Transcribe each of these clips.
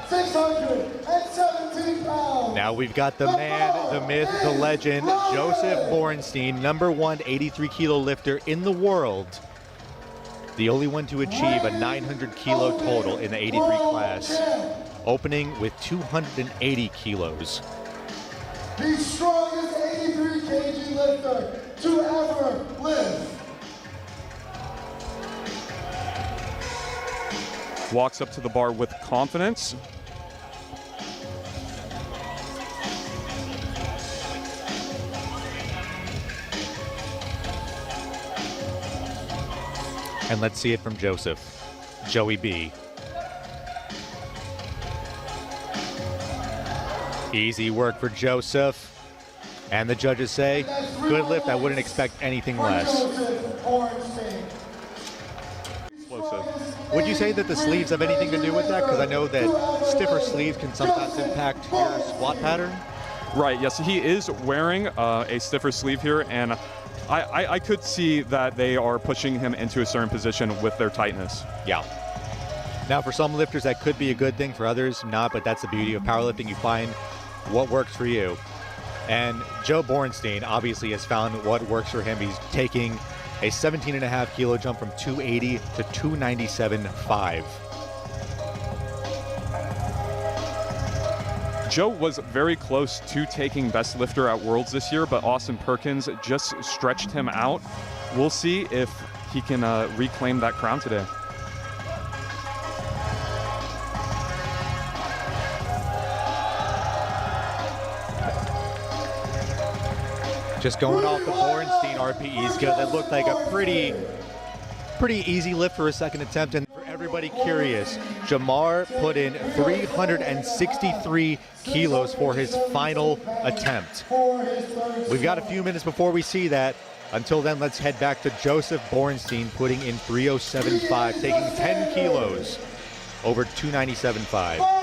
617 pounds. Now we've got the man, the myth, the legend, Joseph Borenstein, #1 83-kilo lifter in the world. The only one to achieve a 900-kilo total in the 83 class, opening with 280 kilos. The strongest 83 kg lifter to ever live. Walks up to the bar with confidence. And let's see it from Joseph, Joey B. Easy work for Joseph. And the judges say, good lift, I wouldn't expect anything less. Explosive. Would you say that the sleeves have anything to do with that? Because I know that stiffer sleeves can sometimes impact your squat pattern. Right, yes, he is wearing a stiffer sleeve here, and I could see that they are pushing him into a certain position with their tightness. Yeah. Now, for some lifters, that could be a good thing. For others, not, but that's the beauty of powerlifting. You find what works for you. And Joe Borenstein obviously has found what works for him. He's taking a 17.5-kilo jump from 280 to 297.5. Joe was very close to taking best lifter at Worlds this year, but Austin Perkins just stretched him out. We'll see if he can reclaim that crown today. Just going off the Borenstein RPEs, that looked like a pretty easy lift for a second attempt. And for everybody curious, Jamar put in 363 kilos for his final attempt. We've got a few minutes before we see that. Until then, let's head back to Joseph Borenstein putting in 307.5, taking 10 kilos over 297.5.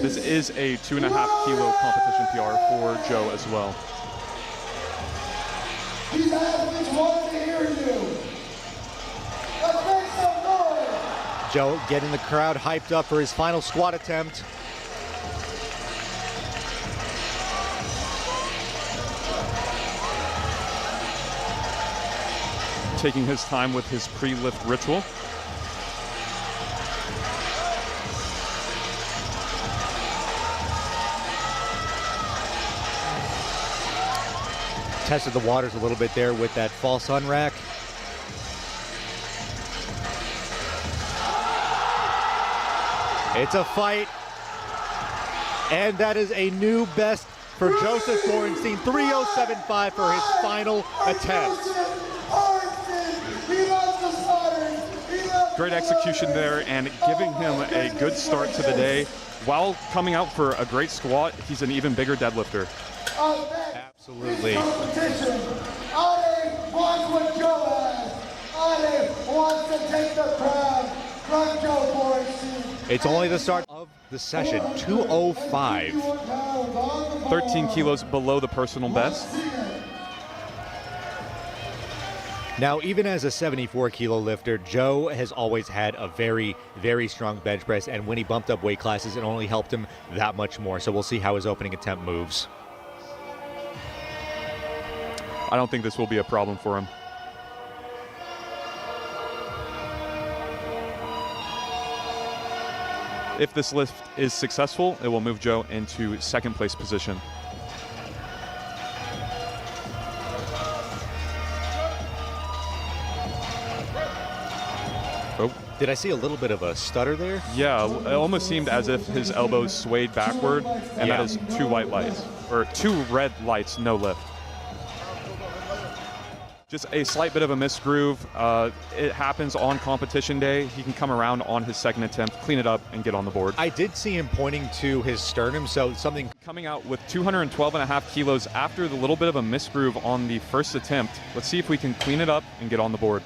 This is a 2.5-kilo competition PR for Joe as well. These athletes want to hear you. Let's make some noise. Joe getting the crowd hyped up for his final squat attempt. Taking his time with his pre-lift ritual. Tested the waters a little bit there with that false sun rack. It's a fight. And that is a new best for Joseph Borenstein, 307.5 for his final attempt. Great execution there and giving him a good start to the day. While coming out for a great squat, he's an even bigger deadlifter. Absolutely. Competition. Ale wants what Joe has. Ale wants to take the crown from Joe Borenstein. It's only the start of the session, 205. 13 kilos below the personal best. Now, even as a 74-kilo lifter, Joe has always had a very, very strong bench press, and when he bumped up weight classes, it only helped him that much more. So we'll see how his opening attempt moves. I don't think this will be a problem for him. If this lift is successful, it will move Joe into second place position. Oh. Did I see a little bit of a stutter there? Yeah, it almost seemed as if his elbows swayed backward, and that is two white lights, or two red lights, no lift. Just a slight bit of a misgroove. It happens on competition day. He can come around on his second attempt, clean it up, and get on the board. I did see him pointing to his sternum, so something... Coming out with 212.5 kilos after the little bit of a misgroove on the first attempt. Let's see if we can clean it up and get on the board.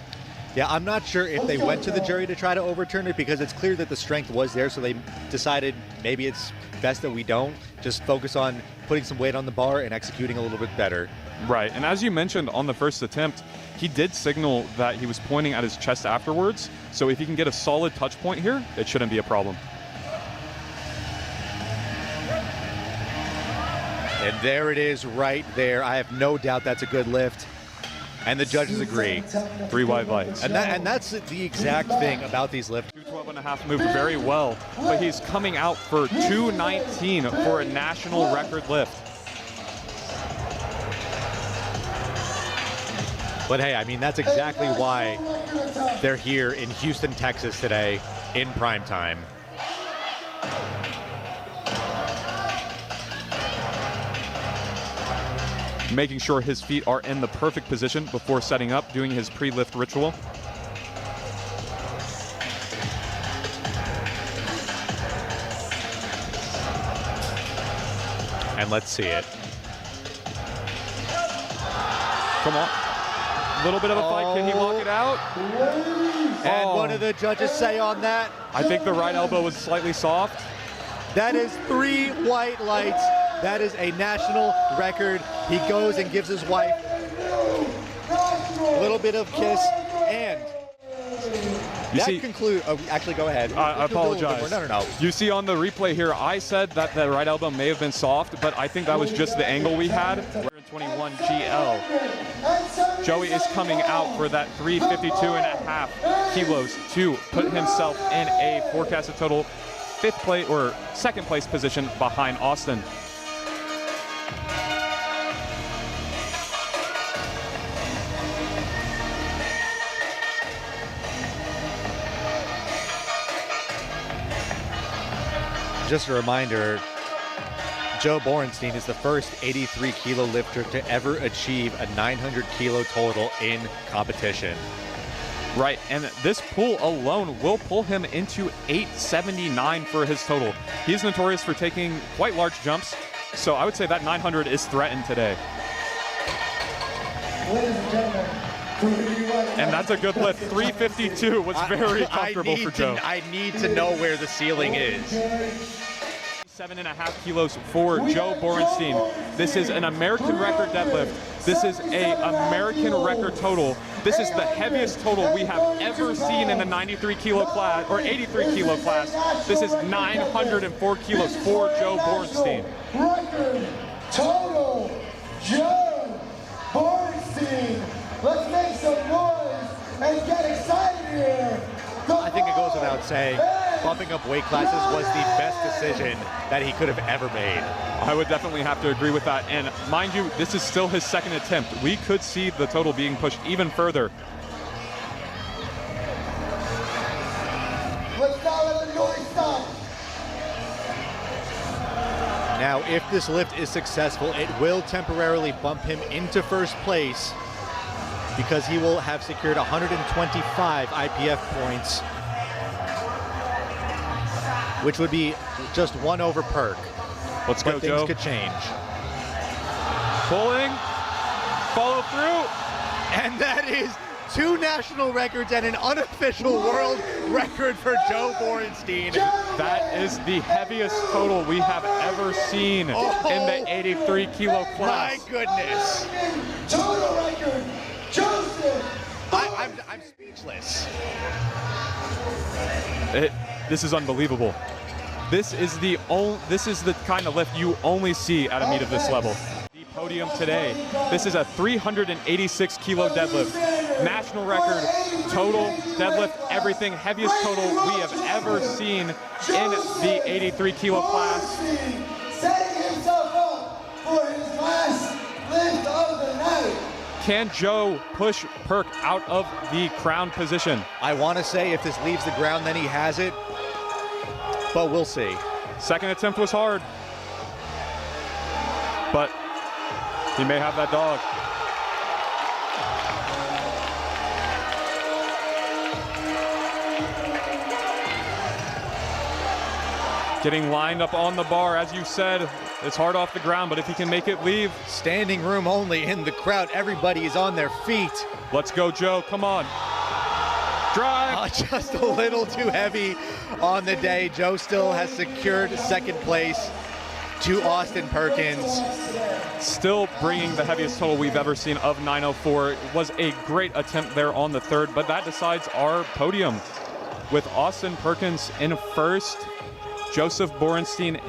Yeah, I'm not sure if they went to the jury to try to overturn it because it's clear that the strength was there, so they decided maybe it's best that we don't. Just focus on putting some weight on the bar and executing a little bit better. Right, and as you mentioned on the first attempt, he did signal that he was pointing at his chest afterwards. So if he can get a solid touch point here, it shouldn't be a problem. And there it is right there. I have no doubt that's a good lift. And the judges agree. 3 wide lights. And that's the exact thing about these lifts. 212.5 moved very well, but he's coming out for 219 for a national record lift. But hey, I mean, that's exactly why they're here in Houston, Texas today in prime time. Making sure his feet are in the perfect position before setting up, doing his pre-lift ritual. And let's see it. Come on. A little bit of a fight. Can he lock it out? And what do the judges say on that? I think the right elbow was slightly soft. That is 3 white lights. That is a national record. He goes and gives his wife a little bit of kiss, and that concludes. Oh, actually, go ahead. I apologize. No. You see on the replay here, I said that the right elbow may have been soft, but I think that was just the angle we had. We're in 21 GL. Joey is coming out for that 352.5 kilos to put himself in a forecasted total 5th place or 2nd place position behind Austin. Just a reminder, Joe Borenstein is the first 83 kilo lifter to ever achieve a 900 kilo total in competition. Right, and this pull alone will pull him into 879 for his total. He's notorious for taking quite large jumps, so I would say that 900 is threatened today. Ladies and gentlemen, and that's a good lift. 352 was very comfortable for Joe. I need to know where the ceiling is. 7.5 kilos for Joe Borenstein. This is an American record deadlift. This is a American record total. This is the heaviest total we have ever seen in the 93 kilo class or 83 kilo class. This is 904 kilos for Joe Borenstein. Record total, Joe Borenstein. Let's make some noise and get excited here. I think it goes without saying, bumping up weight classes was the best decision that he could have ever made. I would definitely have to agree with that. And mind you, this is still his 2nd attempt. We could see the total being pushed even further. Let's not let the noise stop. Now, if this lift is successful, it will temporarily bump him into 1st place because he will have secured 125 IPF points, which would be just 1 over Perk. Let's go, Joe. Joe. Things could change. Pulling, follow through. And that is 2 national records and an unofficial world record for Joe Borenstein. That is the heaviest total we have ever seen in the 83 kilo class. My goodness. Total record, Joseph. I'm speechless. This is unbelievable. This is the kind of lift you only see at a meet of this level. The podium today. This is a 386 kilo deadlift. National record, total, deadlift, everything, heaviest total we have ever seen in the 83 kilo class. Setting himself up for his last lift of the night. Can Joe push Perk out of the crown position? I want to say if this leaves the ground, then he has it, but we'll see. 2nd attempt was hard, but he may have that dog. Getting lined up on the bar, as you said, it's hard off the ground, but if he can make it leave. Standing room only in the crowd. Everybody is on their feet. Let's go, Joe. Come on. Drive. Just a little too heavy on the day. Joe still has secured 2nd place. to Austin Perkins. Still bringing the heaviest total we've ever seen of 904. It was a great attempt there on the third, but that decides our podium with Austin Perkins in first, Joseph Borenstein in